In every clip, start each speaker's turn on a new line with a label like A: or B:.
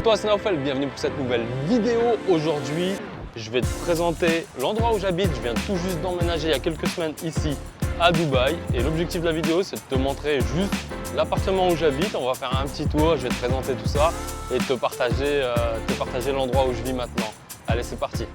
A: à toi, c'est Naofel, bienvenue pour cette nouvelle vidéo. Aujourd'hui, je vais te présenter l'endroit où j'habite. Je viens tout juste d'emménager il y a quelques semaines ici à Dubaï. Et l'objectif de la vidéo, c'est de te montrer juste l'appartement où j'habite. On va faire un petit tour, je vais te présenter tout ça et te partager l'endroit où je vis maintenant. Allez, c'est parti.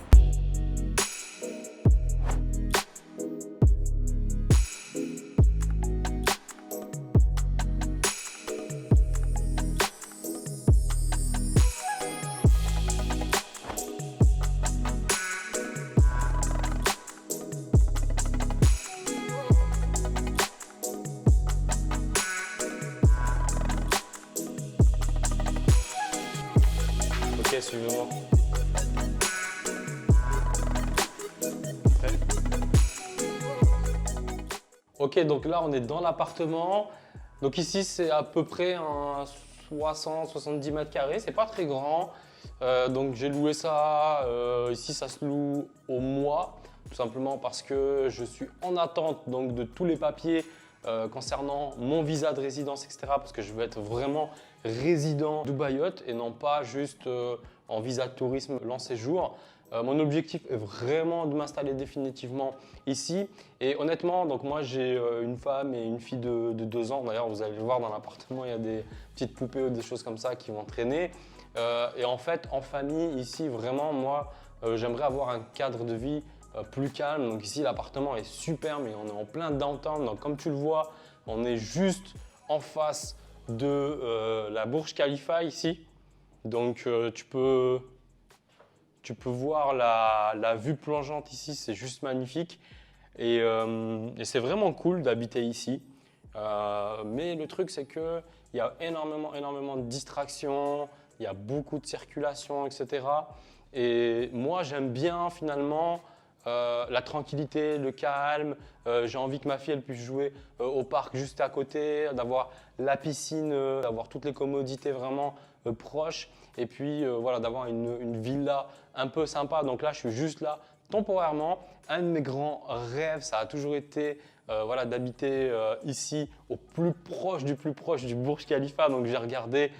A: Ok, suivez-moi. Ok, donc là on est dans l'appartement. Donc ici c'est à peu près un 60-70 mètres carrés, c'est pas très grand. Donc j'ai loué ça, ici ça se loue au mois, tout simplement parce que je suis en attente donc, de tous les papiers concernant mon visa de résidence, etc. Parce que je veux être vraiment résident dubaïote et non pas juste en visa de tourisme long séjour. Mon objectif est vraiment de m'installer définitivement ici. Et honnêtement, donc moi j'ai une femme et une fille de 2 ans. D'ailleurs, vous allez le voir dans l'appartement, il y a des petites poupées ou des choses comme ça qui vont traîner. Et en fait, en famille, ici, vraiment, moi, j'aimerais avoir un cadre de vie plus calme. Donc ici, l'appartement est super, mais on est en plein downtown. Donc comme tu le vois, on est juste en face de la Burj Khalifa ici. Donc tu peux voir la vue plongeante ici, c'est juste magnifique. Et c'est vraiment cool d'habiter ici. Mais le truc, c'est qu'il y a énormément de distractions, il y a beaucoup de circulation, etc. Et moi, j'aime bien finalement la tranquillité, le calme. J'ai envie que ma fille elle puisse jouer au parc juste à côté, d'avoir la piscine, d'avoir toutes les commodités vraiment proches. Et puis voilà, d'avoir une villa un peu sympa. Donc là, je suis juste là temporairement. Un de mes grands rêves, ça a toujours été voilà, d'habiter ici au plus proche du Burj Khalifa. Donc j'ai regardé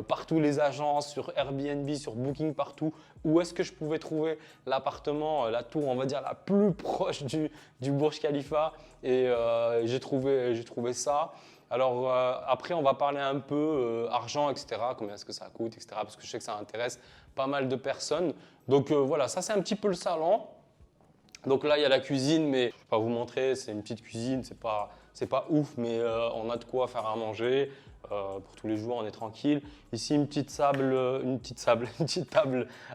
A: partout les agences, sur Airbnb, sur Booking, partout. Où est-ce que je pouvais trouver l'appartement, la tour, on va dire, la plus proche du Burj Khalifa. Et j'ai trouvé ça. Alors après, on va parler un peu argent, etc. Combien est-ce que ça coûte, etc. Parce que je sais que ça intéresse pas mal de personnes. Donc voilà, ça c'est un petit peu le salon. Donc là, il y a la cuisine, mais je ne vais pas vous montrer, c'est une petite cuisine, c'est pas ouf, mais on a de quoi faire à manger. Pour tous les jours, on est tranquille. Ici, une petite table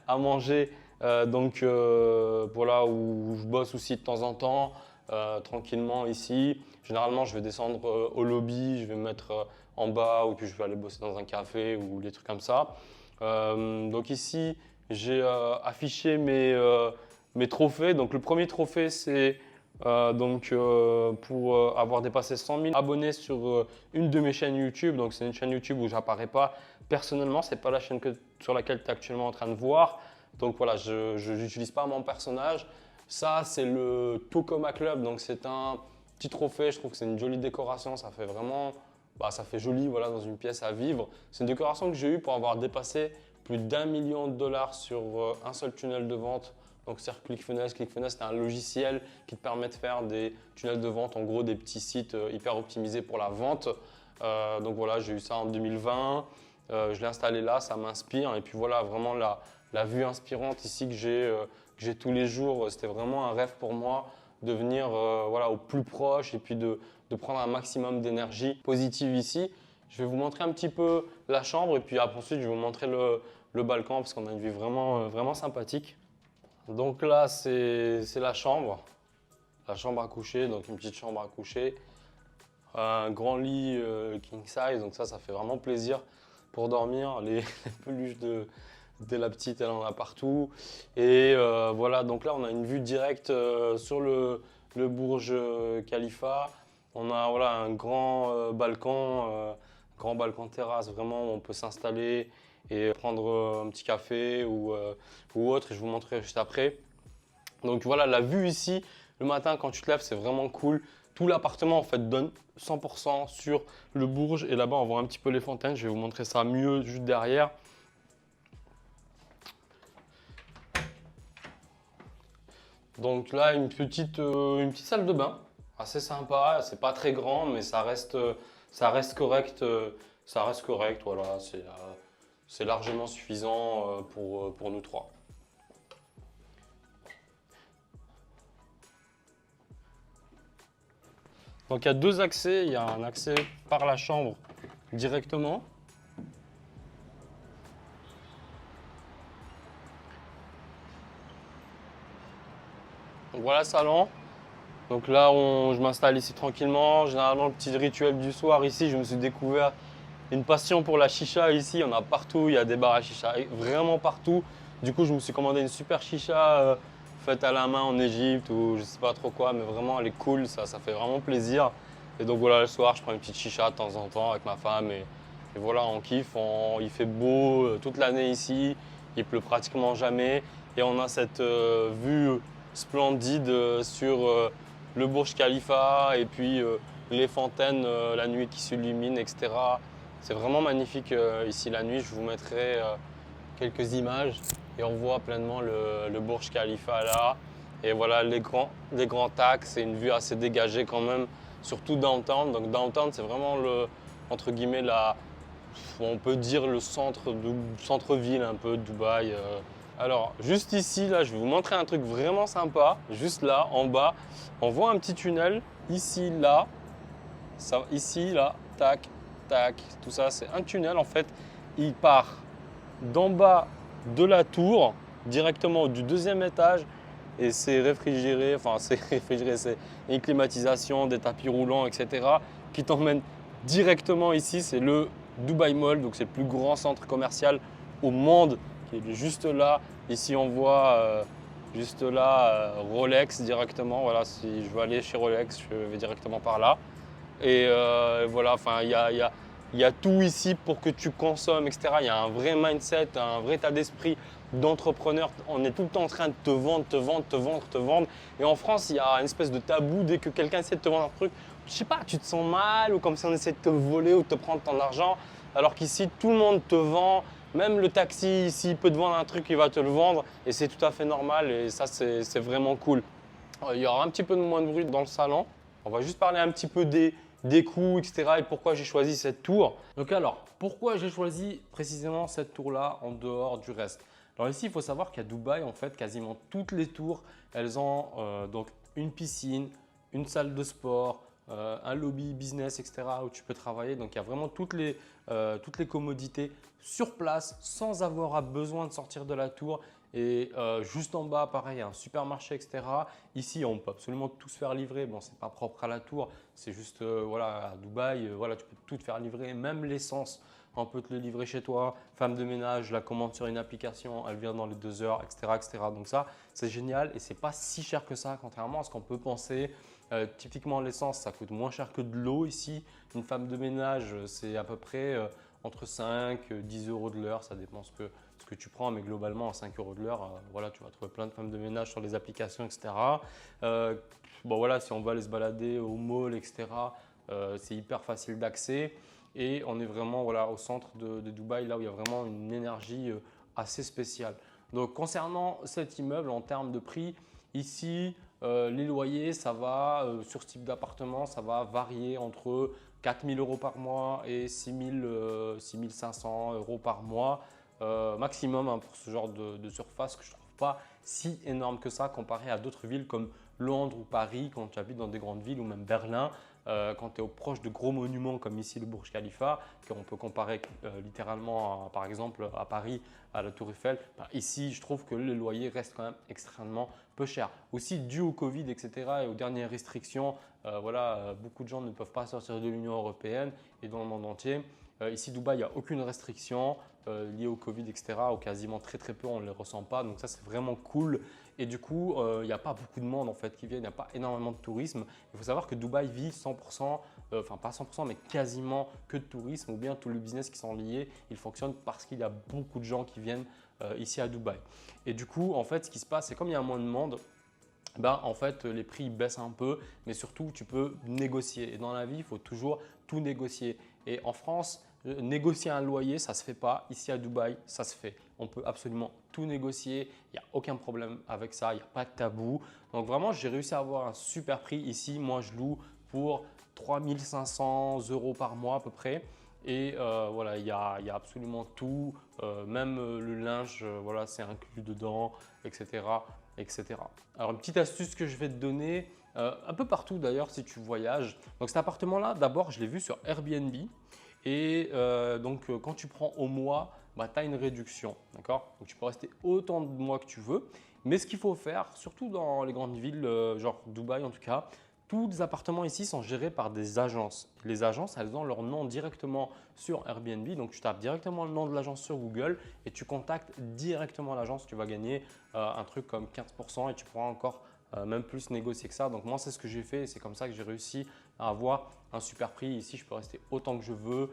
A: à manger. Donc voilà, où je bosse aussi de temps en temps, tranquillement ici. Généralement, je vais descendre au lobby, je vais me mettre en bas, ou puis je vais aller bosser dans un café ou des trucs comme ça. Donc ici, j'ai affiché mes trophées. Donc le premier trophée, c'est pour avoir dépassé 100 000 abonnés sur une de mes chaînes YouTube. Donc c'est une chaîne YouTube où j'apparais pas personnellement. C'est pas la chaîne sur laquelle tu es actuellement en train de voir. Donc voilà, je n'utilise pas mon personnage. Ça, c'est le Tokoma Club. Donc c'est un petit trophée. Je trouve que c'est une jolie décoration. Ça fait vraiment, ça fait joli voilà, dans une pièce à vivre. C'est une décoration que j'ai eue pour avoir dépassé plus d'1 million de dollars sur un seul tunnel de vente. Donc c'est ClickFunnels. ClickFunnels, c'est un logiciel qui te permet de faire des tunnels de vente, en gros des petits sites hyper optimisés pour la vente. Donc voilà, j'ai eu ça en 2020. Je l'ai installé là, ça m'inspire. Et puis voilà, vraiment la vue inspirante ici que j'ai tous les jours. C'était vraiment un rêve pour moi de venir voilà, au plus proche et puis de prendre un maximum d'énergie positive ici. Je vais vous montrer un petit peu la chambre et puis ensuite je vais vous montrer le balcon parce qu'on a une vue vraiment sympathique. Donc là, c'est la chambre à coucher, donc une petite chambre à coucher. Un grand lit king size, donc ça fait vraiment plaisir pour dormir. Les peluches de la petite, elle en a partout. Et voilà, donc là, on a une vue directe sur le Burj Khalifa. On a voilà, un grand balcon terrasse, vraiment, où on peut s'installer et prendre un petit café ou autre. Et je vous montrerai juste après. Donc voilà, la vue ici, le matin quand tu te lèves, c'est vraiment cool. Tout l'appartement en fait donne 100% sur le Bourges et là-bas on voit un petit peu les fontaines. Je vais vous montrer ça mieux juste derrière. Donc là, une petite salle de bain, assez sympa. C'est pas très grand, mais ça reste correct. Ça reste correct, voilà. C'est largement suffisant pour nous trois. Donc il y a deux accès. Il y a un accès par la chambre directement. Donc voilà le salon. Donc là, je m'installe ici tranquillement. Généralement, le petit rituel du soir ici, je me suis découvert une passion pour la chicha ici. Il y en a partout. Il y a des bars à chicha vraiment partout. Du coup, je me suis commandé une super chicha faite à la main en Égypte ou je sais pas trop quoi, mais vraiment, elle est cool. Ça fait vraiment plaisir. Et donc voilà, le soir, je prends une petite chicha de temps en temps avec ma femme et voilà, on kiffe. Il fait beau toute l'année ici. Il pleut pratiquement jamais et on a cette vue splendide sur le Burj Khalifa et puis les fontaines la nuit qui s'illuminent, etc. C'est vraiment magnifique ici la nuit. Je vous mettrai quelques images et on voit pleinement le Burj Khalifa là. Et voilà les grands axes, c'est une vue assez dégagée quand même, surtout downtown. Donc downtown, c'est vraiment entre guillemets on peut dire le centre-ville un peu de Dubaï. Alors, juste ici, là, je vais vous montrer un truc vraiment sympa. Juste là, en bas, on voit un petit tunnel. Ici, là, ici, là, tac, tac. Tout ça, c'est un tunnel. En fait, il part d'en bas de la tour, directement du deuxième étage. Et c'est réfrigéré, enfin, c'est réfrigéré, c'est une climatisation, des tapis roulants, etc. qui t'emmène directement ici. C'est le Dubai Mall, donc c'est le plus grand centre commercial au monde qui est juste là. Ici, on voit juste là Rolex directement. Voilà, si je veux aller chez Rolex, je vais directement par là. Et voilà, enfin, il y a tout ici pour que tu consommes, etc. Il y a un vrai mindset, un vrai état d'esprit d'entrepreneur. On est tout le temps en train de te vendre, te vendre, te vendre, te vendre. Et en France, il y a une espèce de tabou dès que quelqu'un essaie de te vendre un truc. Je sais pas, tu te sens mal ou comme si on essaie de te voler ou de te prendre ton argent. Alors qu'ici, tout le monde te vend. Même le taxi, s'il peut te vendre un truc, il va te le vendre. Et c'est tout à fait normal. Et ça, c'est vraiment cool. Il y aura un petit peu moins de bruit dans le salon. On va juste parler un petit peu des coûts, etc. et pourquoi j'ai choisi cette tour. Donc alors, pourquoi j'ai choisi précisément cette tour-là en dehors du reste? Alors ici, il faut savoir qu'à Dubaï, en fait, quasiment toutes les tours, elles ont donc une piscine, une salle de sport, un lobby business, etc. où tu peux travailler. Donc il y a vraiment toutes les commodités sur place sans avoir besoin de sortir de la tour. Et juste en bas, pareil, un supermarché, etc. Ici, on peut absolument tout se faire livrer. Bon, c'est pas propre à la tour, c'est juste voilà, à Dubaï, voilà, tu peux tout te faire livrer, même l'essence. On peut te le livrer chez toi. Femme de ménage, la commande sur une application, elle vient dans les 2 heures, etc., etc. Donc ça, c'est génial et c'est pas si cher que ça, contrairement à ce qu'on peut penser. Typiquement, l'essence, ça coûte moins cher que de l'eau ici. Une femme de ménage, c'est à peu près entre 5 et 10 euros de l'heure. Ça dépend ce que tu prends, mais globalement, à 5 euros de l'heure, voilà, tu vas trouver plein de femmes de ménage sur les applications, etc. Bon, voilà, si on va aller se balader au mall, etc., c'est hyper facile d'accès. Et on est vraiment voilà, au centre de Dubaï, là où il y a vraiment une énergie assez spéciale. Donc, concernant cet immeuble, en termes de prix, ici, les loyers, ça va, sur ce type d'appartement, ça va varier entre 4 000 euros par mois et 6 500 euros par mois maximum hein, pour ce genre de surface que je ne trouve pas si énorme que ça comparé à d'autres villes comme Londres ou Paris quand tu habites dans des grandes villes ou même Berlin. Quand tu es proche de gros monuments comme ici le Burj Khalifa, qu'on peut comparer littéralement par exemple à Paris à la Tour Eiffel, ici je trouve que les loyers restent quand même extrêmement peu chers. Aussi dû au Covid, etc. et aux dernières restrictions, voilà, beaucoup de gens ne peuvent pas sortir de l'Union européenne et dans le monde entier. Ici, Dubaï, il n'y a aucune restriction liée au Covid, etc. Ou quasiment très très peu, on ne les ressent pas. Donc ça, c'est vraiment cool. Et du coup, il n'y a pas beaucoup de monde en fait qui vient. Il n'y a pas énormément de tourisme. Il faut savoir que Dubaï vit 100%, enfin pas 100%, mais quasiment que de tourisme. Ou bien tous les business qui sont liés, ils fonctionnent parce qu'il y a beaucoup de gens qui viennent ici à Dubaï. Et du coup, en fait, ce qui se passe, c'est comme il y a moins de monde, en fait, les prix baissent un peu, mais surtout, tu peux négocier. Et dans la vie, il faut toujours tout négocier. Et en France, négocier un loyer, ça ne se fait pas. Ici à Dubaï, ça se fait. On peut absolument tout négocier. Il n'y a aucun problème avec ça. Il n'y a pas de tabou. Donc vraiment, j'ai réussi à avoir un super prix ici. Moi, je loue pour 3 500 € par mois à peu près. Et voilà, il y a absolument tout, même le linge, voilà, c'est inclus dedans, etc., etc. Alors, une petite astuce que je vais te donner, un peu partout d'ailleurs si tu voyages. Donc, cet appartement-là, d'abord, je l'ai vu sur Airbnb. Et quand tu prends au mois, bah, tu as une réduction. D'accord? Donc, tu peux rester autant de mois que tu veux. Mais ce qu'il faut faire, surtout dans les grandes villes, genre Dubaï en tout cas, tous les appartements ici sont gérés par des agences. Les agences, elles ont leur nom directement sur Airbnb. Donc, tu tapes directement le nom de l'agence sur Google et tu contactes directement l'agence. Tu vas gagner un truc comme 15% et tu pourras encore même plus négocier que ça. Donc, moi, c'est ce que j'ai fait et c'est comme ça que j'ai réussi à avoir un super prix. Ici, je peux rester autant que je veux.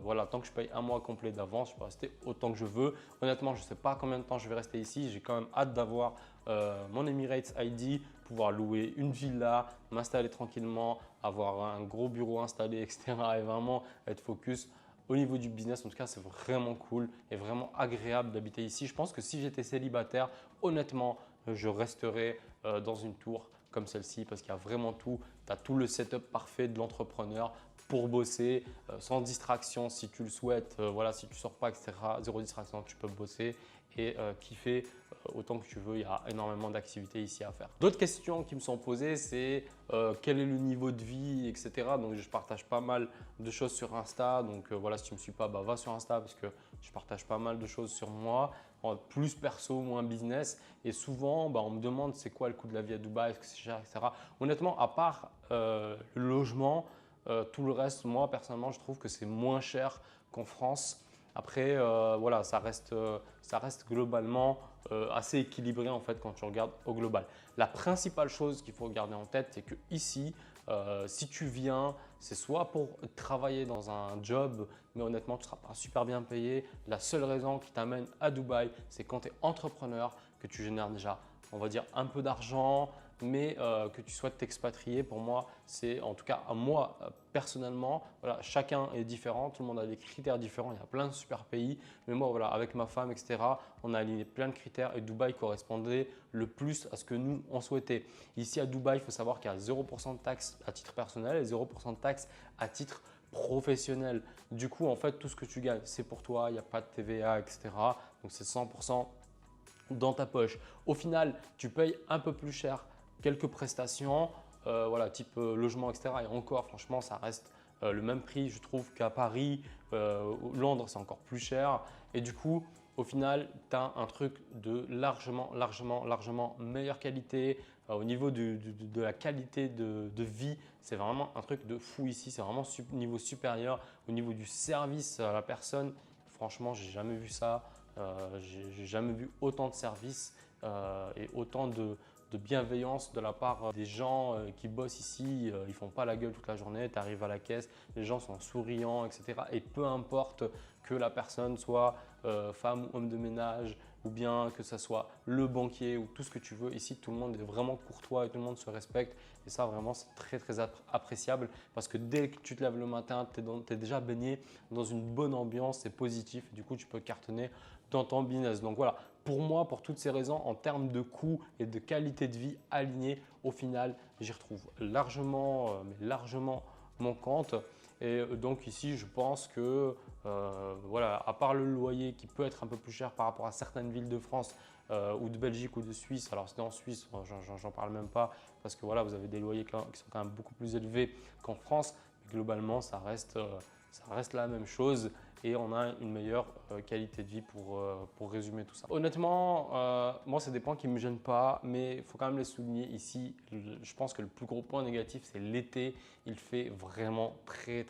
A: Voilà, tant que je paye un mois complet d'avance, je peux rester autant que je veux. Honnêtement, je ne sais pas combien de temps je vais rester ici. J'ai quand même hâte d'avoir mon Emirates ID, pouvoir louer une villa, m'installer tranquillement, avoir un gros bureau installé, etc. et vraiment être focus au niveau du business. En tout cas, c'est vraiment cool et vraiment agréable d'habiter ici. Je pense que si j'étais célibataire, honnêtement, je resterais dans une tour comme celle-ci parce qu'il y a vraiment tout. Tu as tout le setup parfait de l'entrepreneur pour bosser sans distraction si tu le souhaites. Voilà, si tu ne sors pas, etc. Zéro distraction, tu peux bosser et kiffer autant que tu veux. Il y a énormément d'activités ici à faire. D'autres questions qui me sont posées, c'est quel est le niveau de vie, etc. Donc, je partage pas mal de choses sur Insta. Donc, voilà, si tu ne me suis pas, bah, va sur Insta parce que je partage pas mal de choses sur moi, plus perso, moins business. Et souvent, bah, on me demande c'est quoi le coût de la vie à Dubaï, est-ce que c'est cher, etc. Honnêtement, à part le logement, tout le reste, moi personnellement, je trouve que c'est moins cher qu'en France. Après, voilà, ça reste globalement assez équilibré en fait quand tu regardes au global. La principale chose qu'il faut garder en tête, c'est que ici, si tu viens, c'est soit pour travailler dans un job, mais honnêtement, tu ne seras pas super bien payé. La seule raison qui t'amène à Dubaï, c'est quand tu es entrepreneur, que tu génères déjà, on va dire, un peu d'argent, mais que tu souhaites t'expatrier. Pour moi, c'est en tout cas à moi personnellement, voilà, chacun est différent, tout le monde a des critères différents, il y a plein de super pays, mais moi voilà, avec ma femme, etc., on a aligné plein de critères et Dubaï correspondait le plus à ce que nous on souhaitait. Ici à Dubaï, il faut savoir qu'il y a 0% de taxes à titre personnel et 0% de taxes à titre professionnel. Du coup, en fait, tout ce que tu gagnes, c'est pour toi, il n'y a pas de TVA, etc. Donc c'est 100% dans ta poche. Au final, tu payes un peu plus cher quelques prestations, voilà, type logement, etc. Et encore, franchement, ça reste le même prix, je trouve, qu'à Paris. Londres, c'est encore plus cher. Et du coup, au final, tu as un truc de largement meilleure qualité. Au niveau de la qualité de vie, c'est vraiment un truc de fou ici. C'est vraiment niveau supérieur. Au niveau du service à la personne, franchement, j'ai jamais vu ça. J'ai jamais vu autant de services et autant de bienveillance de la part des gens qui bossent ici. Ils font pas la gueule toute la journée. Tu arrives à la caisse, les gens sont souriants, etc. Et peu importe que la personne soit femme ou homme de ménage ou bien que ce soit le banquier ou tout ce que tu veux. Ici, tout le monde est vraiment courtois et tout le monde se respecte. Et ça, vraiment, c'est très appréciable parce que dès que tu te lèves le matin, tu es déjà baigné dans une bonne ambiance, c'est positif. Et du coup, tu peux cartonner dans ton business. Donc voilà, pour moi, pour toutes ces raisons, en termes de coût et de qualité de vie alignée, au final, j'y retrouve largement, mais largement mon compte. Et donc ici, je pense que voilà, à part le loyer qui peut être un peu plus cher par rapport à certaines villes de France ou de Belgique ou de Suisse. Alors c'était en Suisse, j'en parle même pas parce que voilà, vous avez des loyers qui sont quand même beaucoup plus élevés qu'en France. Mais globalement, ça reste la même chose et on a une meilleure qualité de vie pour résumer tout ça. Honnêtement, moi, c'est des points qui ne me gênent pas, mais il faut quand même les souligner ici. Je pense que le plus gros point négatif, c'est l'été. Il fait vraiment très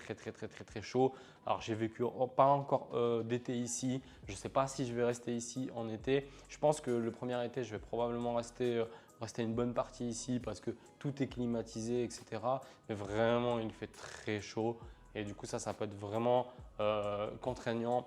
A: chaud. Alors, j'ai vécu pas encore d'été ici. Je ne sais pas si je vais rester ici en été. Je pense que le premier été, je vais probablement rester une bonne partie ici parce que tout est climatisé, etc. Mais vraiment, il fait très chaud. Et du coup, ça peut être vraiment contraignant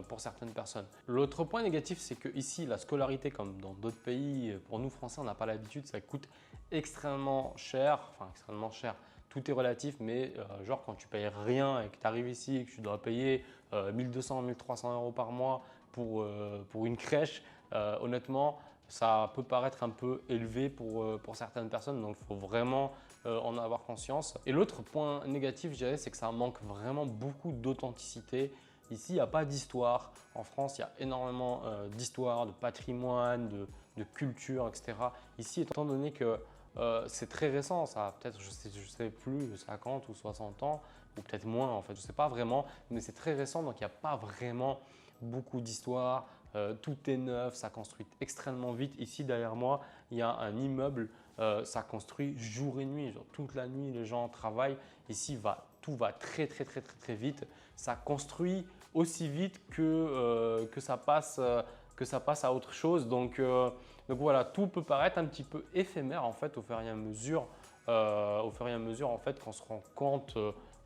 A: pour certaines personnes. L'autre point négatif, c'est que ici, la scolarité, comme dans d'autres pays, pour nous Français, on n'a pas l'habitude, ça coûte extrêmement cher. Enfin, extrêmement cher. tout est relatif, mais genre quand tu payes rien et que tu arrives ici et que tu dois payer 1200, 1300 euros par mois pour une crèche, honnêtement, ça peut paraître un peu élevé pour certaines personnes. Donc, il faut vraiment en avoir conscience. Et l'autre point négatif, je dirais, c'est que ça manque vraiment beaucoup d'authenticité. Ici, il n'y a pas d'histoire. En France, il y a énormément d'histoire, de patrimoine, de culture, etc. Ici, étant donné que c'est très récent, ça a peut-être, je sais plus, 50 ou 60 ans, ou peut-être moins en fait, je ne sais pas vraiment, mais c'est très récent, donc il n'y a pas vraiment beaucoup d'histoire. Tout est neuf, ça construit extrêmement vite. Ici, derrière moi, il y a un immeuble, ça construit jour et nuit. Genre, toute la nuit, les gens travaillent. Ici, tout va très, très, très, très, très vite. Ça construit aussi vite que ça passe à autre chose. Donc voilà, tout peut paraître un petit peu éphémère en fait au fur et à mesure, en fait, qu'on se rend compte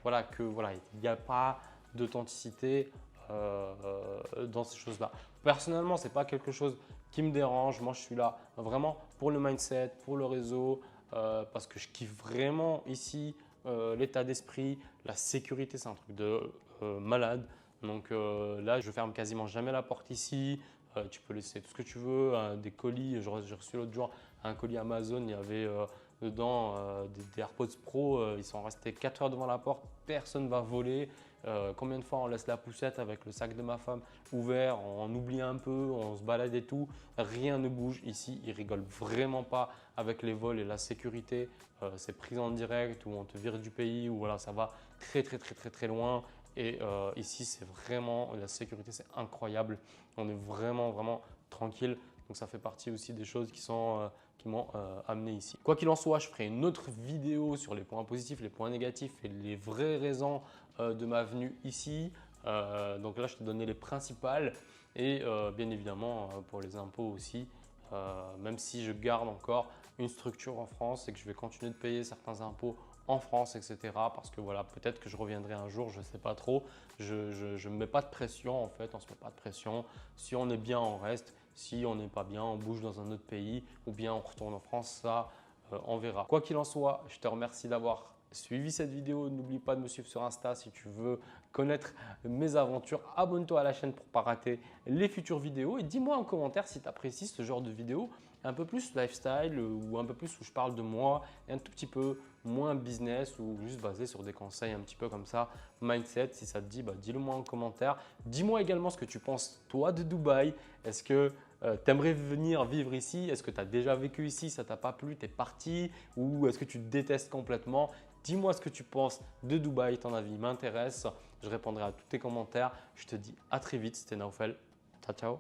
A: voilà, que voilà, il n'y a pas d'authenticité dans ces choses-là. Personnellement, ce n'est pas quelque chose qui me dérange. Moi, je suis là vraiment pour le mindset, pour le réseau, parce que je kiffe vraiment ici l'état d'esprit, la sécurité, c'est un truc de malade. Donc là, je ferme quasiment jamais la porte ici. Tu peux laisser tout ce que tu veux, des colis. J'ai reçu l'autre jour un colis Amazon, il y avait dedans des AirPods Pro. Ils sont restés 4 heures devant la porte, personne ne va voler. Combien de fois on laisse la poussette avec le sac de ma femme ouvert, on oublie un peu, on se balade et tout, rien ne bouge. Ici, ils rigolent vraiment pas avec les vols et la sécurité. C'est pris en direct ou on te vire du pays ou voilà, ça va très très très très très loin. Et ici, c'est vraiment, la sécurité, c'est incroyable. On est vraiment, vraiment tranquille. Donc, ça fait partie aussi des choses qui m'ont amené ici. Quoi qu'il en soit, je ferai une autre vidéo sur les points positifs, les points négatifs et les vraies raisons de ma venue ici. Donc là, je t'ai donné les principales et bien évidemment pour les impôts aussi. Même si je garde encore une structure en France et que je vais continuer de payer certains impôts en France, etc. Parce que voilà, peut-être que je reviendrai un jour, je ne sais pas trop. Je ne me mets pas de pression en fait, on ne se met pas de pression. Si on est bien, on reste. Si on n'est pas bien, on bouge dans un autre pays ou bien on retourne en France, ça, on verra. Quoi qu'il en soit, je te remercie d'avoir suivi cette vidéo. N'oublie pas de me suivre sur Insta si tu veux connaître mes aventures. Abonne-toi à la chaîne pour ne pas rater les futures vidéos et dis-moi en commentaire si tu apprécies ce genre de vidéo un peu plus lifestyle ou un peu plus où je parle de moi et un tout petit peu moins business ou juste basé sur des conseils un petit peu comme ça, mindset. Si ça te dit, dis-le moi en commentaire. Dis-moi également ce que tu penses toi de Dubaï. Est-ce que tu aimerais venir vivre ici? Est-ce que tu as déjà vécu ici? Ça t'a pas plu? Tu es parti? Ou est-ce que tu détestes complètement? Dis-moi ce que tu penses de Dubaï. Ton avis m'intéresse. Je répondrai à tous tes commentaires. Je te dis à très vite. C'était Naoufel. Ciao, ciao.